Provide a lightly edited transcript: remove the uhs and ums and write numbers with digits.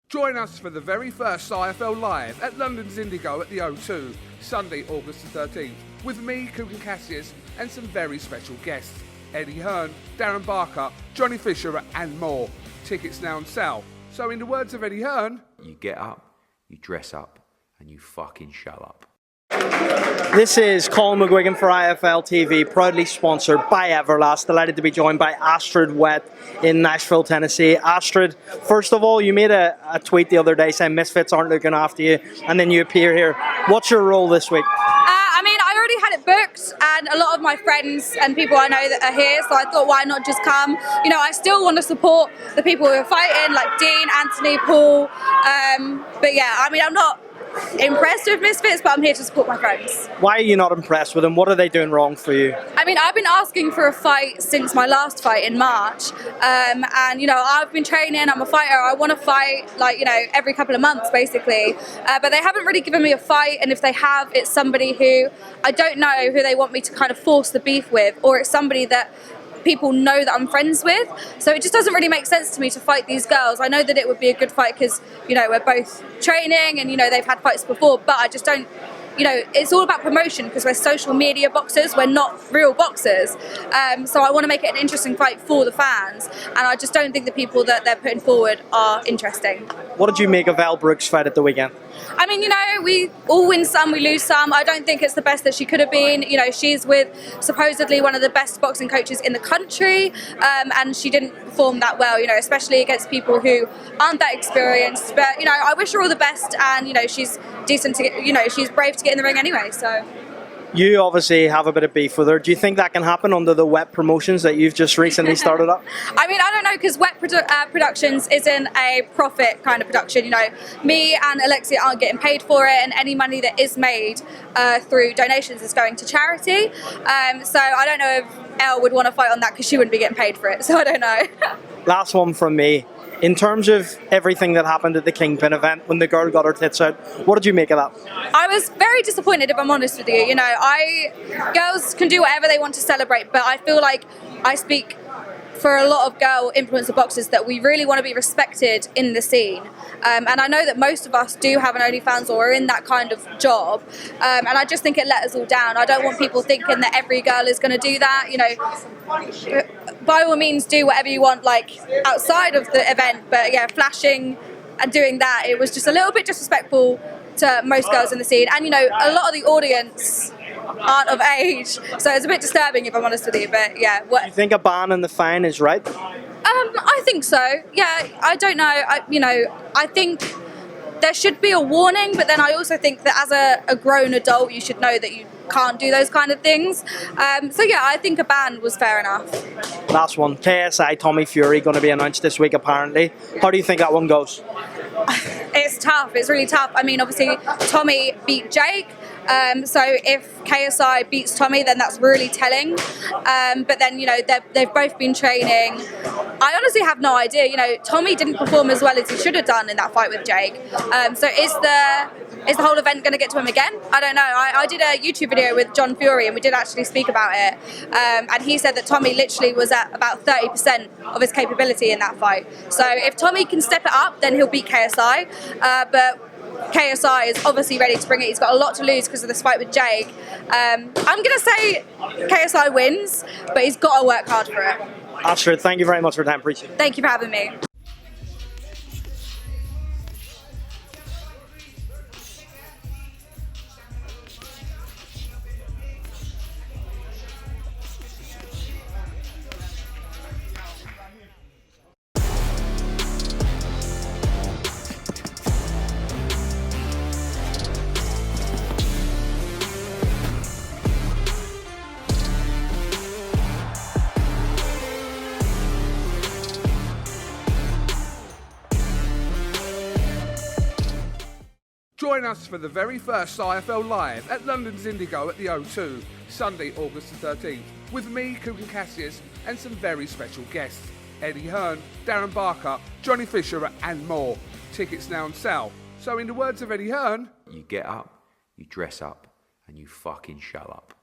Join us for the very first IFL Live at London's Indigo at the O2, Sunday, August the 13th, with me, Kingpyn Cassius, and some very special guests. Eddie Hearn, Darren Barker, Johnny Fisher, and more. Tickets now on sale. So in the words of Eddie Hearn, you get up, you dress up, and you fucking show up. This is COLM McGuigan for IFL TV, proudly sponsored by Everlast. Delighted to be joined by Astrid Wett in Nashville, Tennessee. Astrid, first of all, you made a tweet the other day saying Misfits aren't looking after you, and then you appear here. What's your role this week? I already had it booked, and a lot of my friends and people I know that are here, so I thought, why not just come? You know, I still want to support the people who are fighting, like Dean, Anthony, Paul. But yeah, I mean, I'm not impressed with Misfits, but I'm here to support my friends. Why are you not impressed with them? What are they doing wrong for you? I mean, I've been asking for a fight since my last fight in March, and you know, I've been training, I'm a fighter, I want to fight, like, you know, every couple of months basically, but they haven't really given me a fight, and if they have, it's somebody who I don't know who they want me to kind of force the beef with, or it's somebody that people know that I'm friends with, so it just doesn't really make sense to me to fight these girls. I know that it would be a good fight because, you know, we're both training and, you know, they've had fights before, but I just don't, you know, it's all about promotion because we're social media boxers, we're not real boxers. So I want to make it an interesting fight for the fans, and I just don't think the people that they're putting forward are interesting. What did you make of Elle Brooks' fight at the weekend? I mean, you know, we all win some, we lose some. I don't think it's the best that she could have been. You know, she's with supposedly one of the best boxing coaches in the country, and she didn't perform that well, you know, especially against people who aren't that experienced. But, you know, I wish her all the best, and, you know, she's decent to get, you know, she's brave to get in the ring anyway, so. You obviously have a bit of beef with her. Do you think that can happen under the Wett Promotions that you've just recently started up? I mean, I don't know, because Wett Productions isn't a profit kind of production. You know, me and Alexia aren't getting paid for it, and any money that is made through donations is going to charity. So I don't know if Elle would want to fight on that because she wouldn't be getting paid for it. So I don't know. Last one from me. In terms of everything that happened at the Kingpyn event when the girl got her tits out, what did you make of that? I was very disappointed, if I'm honest with you. You know, girls can do whatever they want to celebrate, but I feel like I speak for a lot of girl influencer boxers that we really want to be respected in the scene. And I know that most of us do have an OnlyFans or are in that kind of job. And I just think it let us all down. I don't want people thinking that every girl is going to do that. You know, by all means do whatever you want, like outside of the event. But yeah, flashing and doing that, it was just a little bit disrespectful to most girls in the scene. And you know, a lot of the audience aren't of age, so it's a bit disturbing, if I'm honest with you. But yeah, Do you think a ban and the fine is right? I think so. Yeah, I don't know. I think there should be a warning, but then I also think that as a grown adult, you should know that you can't do those kind of things. So yeah, I think a ban was fair enough. Last one. KSI Tommy Fury going to be announced this week apparently. How do you think that one goes? It's tough. It's really tough. I mean, obviously Tommy beat Jake. So if KSI beats Tommy, then that's really telling. But then, you know, they've both been training. I honestly have no idea. You know, Tommy didn't perform as well as he should have done in that fight with Jake. So is the whole event going to get to him again? I don't know. I did a YouTube video with John Fury, and we did actually speak about it. And he said that Tommy literally was at about 30% of his capability in that fight. So if Tommy can step it up, then he'll beat KSI. But KSI is obviously ready to bring it. He's got a lot to lose because of this fight with Jake. I'm going to say KSI wins, but he's got to work hard for it. Astrid, thank you very much for your time. Appreciate it. Thank you for having me. join us for the very first IFL Live at London's Indigo at the O2, Sunday, August the 13th, with me, Kingpyn Cassius, and some very special guests. Eddie Hearn, Darren Barker, Johnny Fisher, and more. Tickets now on sale. So in the words of Eddie Hearn, you get up, you dress up, and you fucking show up.